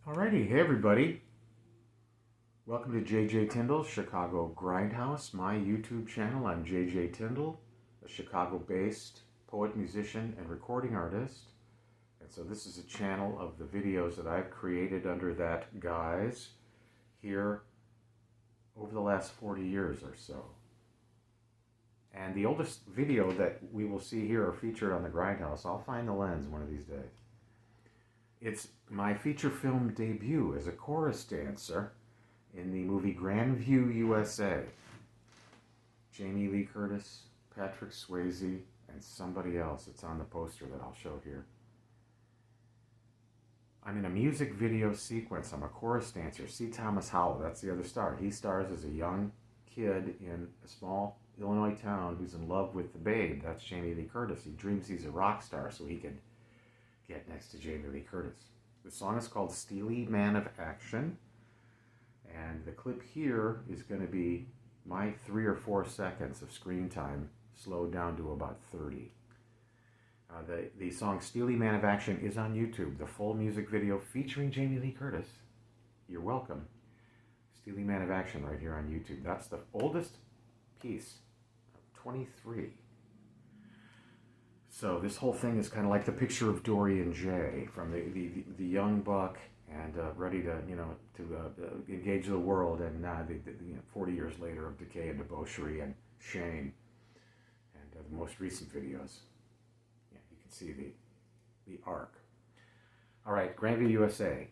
Alrighty, hey everybody. Welcome to JJ Tindall's Chicago Grindhouse, my YouTube channel. I'm JJ Tindall, a Chicago-based poet, musician, and recording artist. And so this is a channel of the videos that I've created under that guise here over the last 40 years or so. And the oldest video that we will see here are featured on the Grindhouse. I'll find the lens one of these days. It's my feature film debut as a chorus dancer in the movie Grandview, USA. Jamie Lee Curtis, Patrick Swayze, and somebody else. It's on the poster that I'll show here. I'm in a music video sequence. I'm a chorus dancer. C. Thomas Howell, that's the other star. He stars as a young kid in a small Illinois town who's in love with the babe. That's Jamie Lee Curtis. He dreams he's a rock star so he could get next to Jamie Lee Curtis. The song is called Steely Man of Action. And the clip here is going to be my 3 or 4 seconds of screen time, slowed down to about 30. The song Steely Man of Action is on YouTube. The full music video featuring Jamie Lee Curtis. You're welcome. Steely Man of Action right here on YouTube. That's the oldest piece, 23. So this whole thing is kind of like the picture of Dorian Jay from the young buck and ready to engage the world, and 40 years later of decay and debauchery and shame, and the most recent videos. Yeah, you can see the arc. All right, Grandview, USA.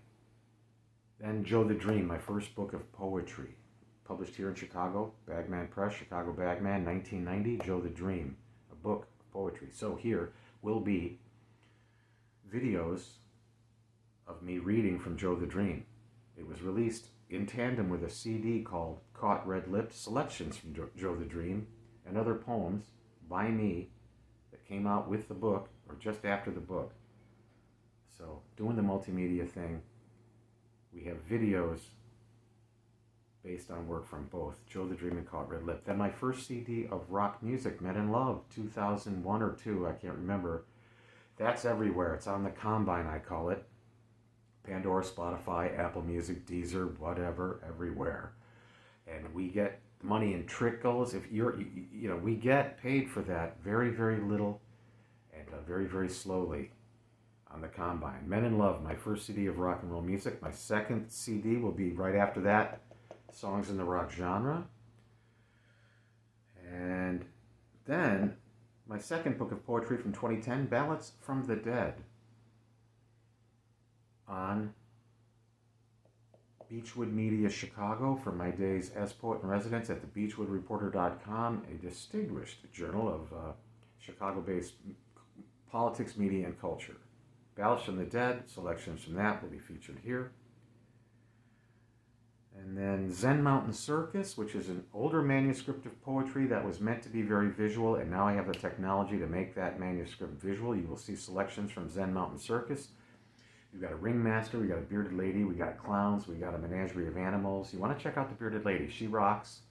Then Joe the Dream, my first book of poetry, published here in Chicago, Bagman Press, Chicago Bagman, 1990. Joe the Dream, a book of poetry. So here will be videos of me reading from Joe the Dream. It was released in tandem with a CD called Caught Red Lips, selections from Joe the Dream and other poems by me that came out with the book or just after the book. So doing the multimedia thing, we have videos based on work from both Joe the Dream and Caught Red Lip. Then my first CD of rock music, Men in Love, 2001 or 2, I can't remember. That's everywhere. It's on the Combine, I call it. Pandora, Spotify, Apple Music, Deezer, whatever, everywhere. And we get money in trickles. If we get paid for that very, very little and very, very slowly on the Combine. Men in Love, my first CD of rock and roll music. My second CD will be right after that, songs in the rock genre. And then my second book of poetry from 2010, Ballads from the Dead, on Beechwood Media Chicago for my days as poet-in-residence at the beechwoodreporter.com, a distinguished journal of Chicago-based politics, media, and culture. Ballads from the Dead, selections from that will be featured here. And then Zen Mountain Circus, which is an older manuscript of poetry that was meant to be very visual, and now I have the technology to make that manuscript visual. You will see selections from Zen Mountain Circus. We've got a ringmaster, we got a bearded lady, we got clowns, we got a menagerie of animals. You want to check out the bearded lady. She rocks.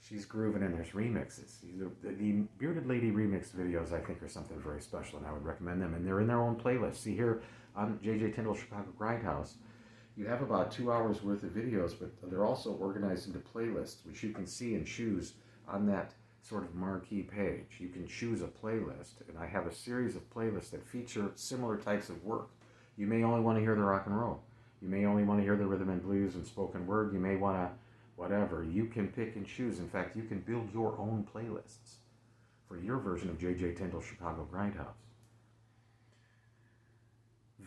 She's grooving, and there's remixes. The bearded lady remix videos, I think, are something very special, and I would recommend them. And they're in their own playlist. See here on JJ Tindall Chicago Grindhouse, you have about 2 hours worth of videos, but they're also organized into playlists, which you can see and choose on that sort of marquee page. You can choose a playlist, and I have a series of playlists that feature similar types of work. You may only want to hear the rock and roll. You may only want to hear the rhythm and blues and spoken word. You may want to, whatever. You can pick and choose. In fact, you can build your own playlists for your version of JJ Tindall Chicago Grindhouse.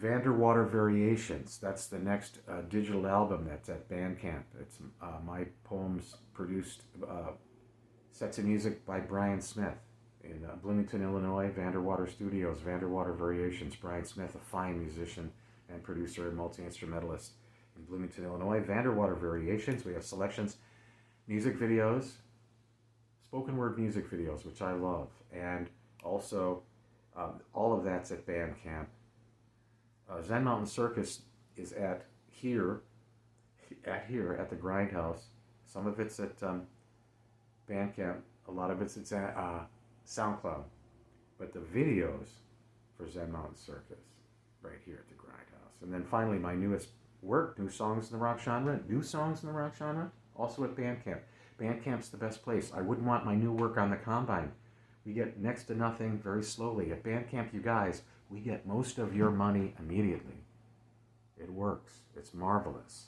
Vanderwater Variations, that's the next digital album that's at Bandcamp. It's my poems produced, sets of music by Brian Smith in Bloomington, Illinois, Vanderwater Studios, Vanderwater Variations. Brian Smith, a fine musician and producer and multi-instrumentalist in Bloomington, Illinois. Vanderwater Variations, we have selections, music videos, spoken word music videos, which I love, and also all of that's at Bandcamp. Zen Mountain Circus is at the Grindhouse. Some of it's at Bandcamp, a lot of it's at SoundCloud, but the videos for Zen Mountain Circus right here at the Grindhouse. And then finally, my newest work, new songs in the rock genre, also at Bandcamp. Bandcamp's the best place. I wouldn't want my new work on the Combine. We get next to nothing very slowly. At Bandcamp, you guys, we get most of your money immediately. It works. It's marvelous.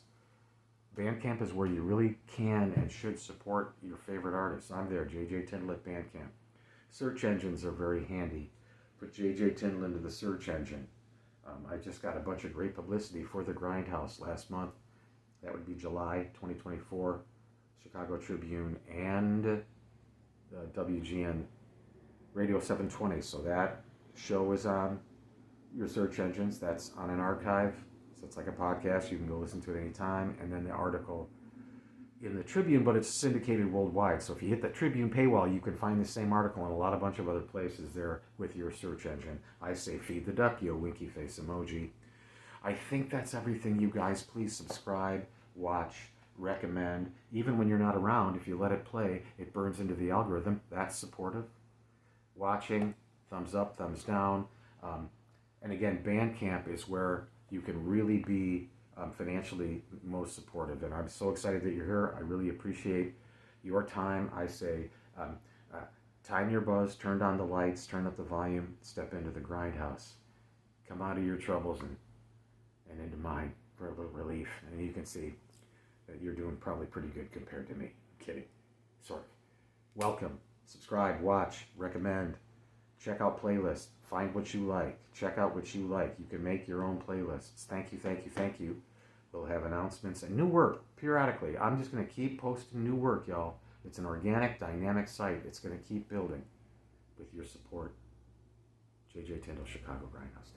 Bandcamp is where you really can and should support your favorite artists. I'm there, JJ Tindall at Bandcamp. Search engines are very handy. Put JJ Tindall into the search engine. I just got a bunch of great publicity for the Grindhouse last month. That would be July 2024, Chicago Tribune and WGN Radio 720. So that show is on your search engines. That's on an archive. So it's like a podcast. You can go listen to it anytime. And then the article in the Tribune, but it's syndicated worldwide. So if you hit the Tribune paywall, you can find the same article in a bunch of other places there with your search engine. I say feed the duck, yo winky face emoji. I think that's everything, you guys. Please subscribe, watch, recommend. Even when you're not around, if you let it play, it burns into the algorithm. That's supportive. Watching, thumbs up, thumbs down. And again, Bandcamp is where you can really be financially most supportive. And I'm so excited that you're here. I really appreciate your time. I say, time your buzz, turn down the lights, turn up the volume, step into the Grindhouse. Come out of your troubles and into mine for a little relief. And you can see that you're doing probably pretty good compared to me. I'm kidding. Sort of. Welcome. Subscribe, watch, recommend. Check out playlists. Find what you like. Check out what you like. You can make your own playlists. Thank you, thank you, thank you. We'll have announcements and new work periodically. I'm just going to keep posting new work, y'all. It's an organic, dynamic site. It's going to keep building with your support. JJ Tindall, Chicago Grindhouse.